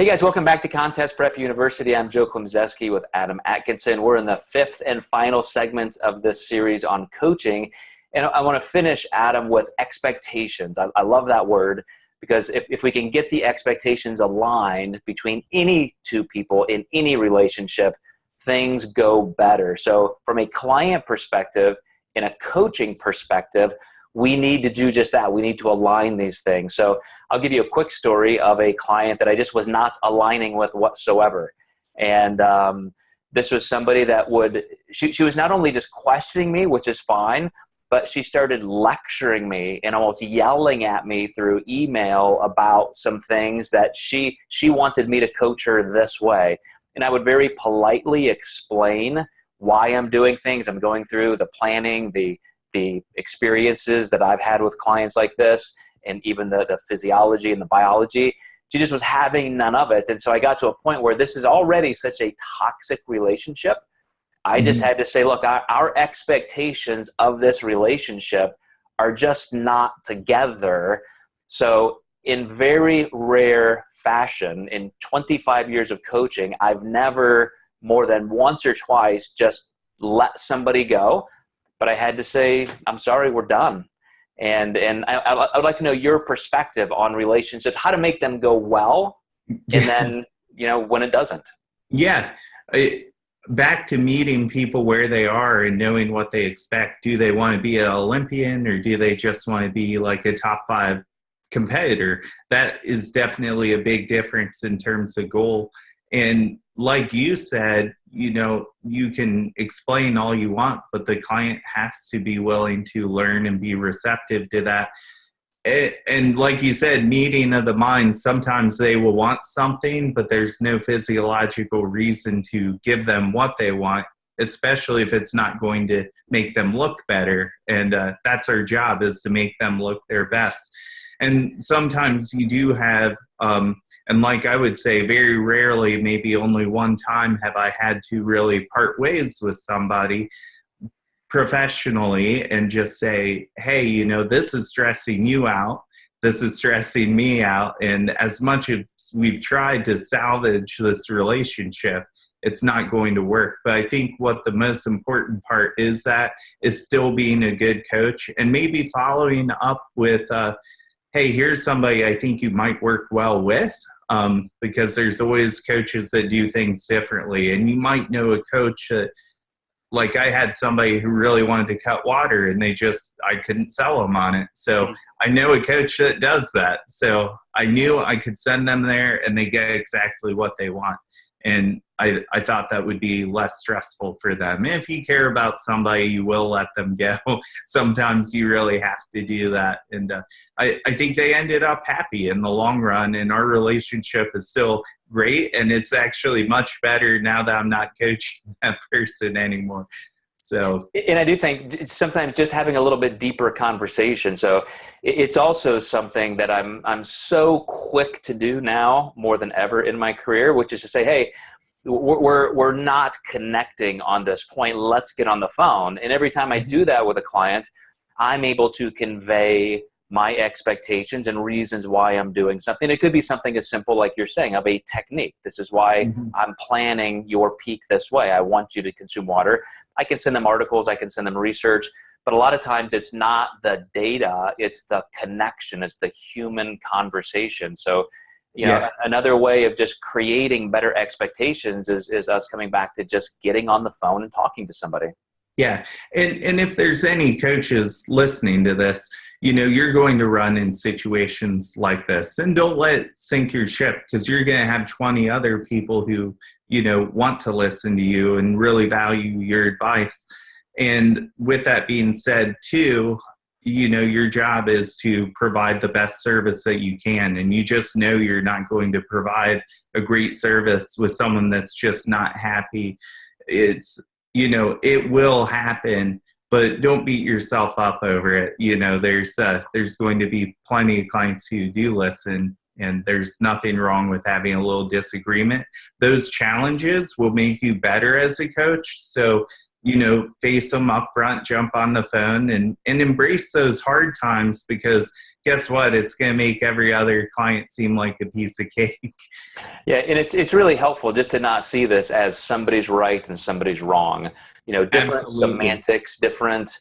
Hey guys, welcome back to Contest Prep University. I'm Joe Klemczewski with Adam Atkinson. We're in the fifth and final segment of this series on coaching. And I want to finish, Adam, with expectations. I love that word because if we can get the expectations aligned between any two people in any relationship, things go better. So from a client perspective, in a coaching perspective, we need to do just that. We need to align these things. So I'll give you a quick story of a client that I just was not aligning with whatsoever. And this was somebody that she was not only just questioning me, which is fine, but she started lecturing me and almost yelling at me through email about some things that she wanted me to coach her this way. And I would very politely explain why I'm doing things. I'm going through the planning, the experiences that I've had with clients like this, and even the physiology and the biology. She just was having none of it. And so I got to a point where this is already such a toxic relationship. I just had to say, look, our expectations of this relationship are just not together. So in very rare fashion, in 25 years of coaching, I've never more than once or twice just let somebody go. But I had to say, I'm sorry, we're done. And I would like to know your perspective on relationships, how to make them go well, and then, when it doesn't. Yeah. Back to meeting people where they are and knowing what they expect. Do they want to be an Olympian, or do they just want to be like a top 5 competitor? That is definitely a big difference in terms of goal. And like you said, you can explain all you want, but the client has to be willing to learn and be receptive to that. And like you said, meeting of the mind, sometimes they will want something, but there's no physiological reason to give them what they want, especially if it's not going to make them look better. And that's our job, is to make them look their best. And sometimes you do have, and like I would say, very rarely, maybe only one time have I had to really part ways with somebody professionally and just say, hey, this is stressing you out. This is stressing me out. And as much as we've tried to salvage this relationship, it's not going to work. But I think what the most important part is still being a good coach, and maybe following up with, hey, here's somebody I think you might work well with, because there's always coaches that do things differently. And you might know a coach that, like I had somebody who really wanted to cut water, and I couldn't sell them on it. So I know a coach that does that. So I knew I could send them there and they get exactly what they want. And I thought that would be less stressful for them. If you care about somebody, you will let them go. Sometimes you really have to do that. And I think they ended up happy in the long run, and our relationship is still great. And it's actually much better now that I'm not coaching that person anymore. So, and I do think sometimes just having a little bit deeper conversation. So it's also something that I'm so quick to do now more than ever in my career, which is to say, hey, we're not connecting on this point. Let's get on the phone. And every time I do that with a client, I'm able to convey my expectations and reasons why I'm doing something. It could be something as simple like you're saying, of a technique. This is why I'm planning your peak this way. I want you to consume water. I can send them articles, I can send them research, but a lot of times it's not the data, it's the connection, it's the human conversation. So, another way of just creating better expectations is us coming back to just getting on the phone and talking to somebody. Yeah. And if there's any coaches listening to this, you're going to run in situations like this, and don't let it sink your ship, because you're going to have 20 other people who, want to listen to you and really value your advice. And with that being said too, your job is to provide the best service that you can. And you just know you're not going to provide a great service with someone that's just not happy. It's, it will happen, but don't beat yourself up over it. There's going to be plenty of clients who do listen, and there's nothing wrong with having a little disagreement. Those challenges will make you better as a coach. So face them up front, jump on the phone, and embrace those hard times, because guess what? It's going to make every other client seem like a piece of cake. Yeah, and it's really helpful just to not see this as somebody's right and somebody's wrong. Different semantics, different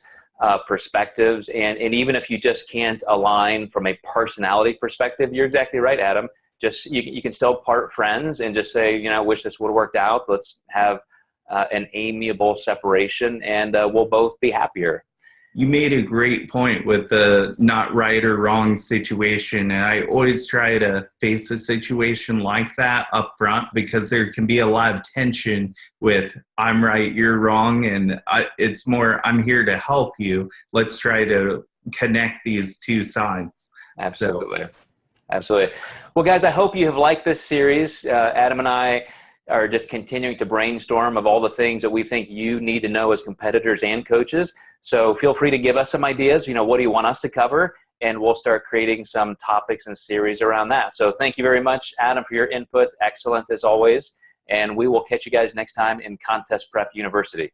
perspectives, and even if you just can't align from a personality perspective, you're exactly right, Adam. Just you can still part friends and just say, wish this would have worked out. Let's have an amiable separation, and we'll both be happier. You made a great point with the not right or wrong situation. And I always try to face a situation like that up front, because there can be a lot of tension with I'm right, you're wrong. And it's more, I'm here to help you. Let's try to connect these two sides. Absolutely. Absolutely. Well, guys, I hope you have liked this series. Adam and I are just continuing to brainstorm of all the things that we think you need to know as competitors and coaches. So feel free to give us some ideas. What do you want us to cover? And we'll start creating some topics and series around that. So thank you very much, Adam, for your input. Excellent as always. And we will catch you guys next time in Contest Prep University.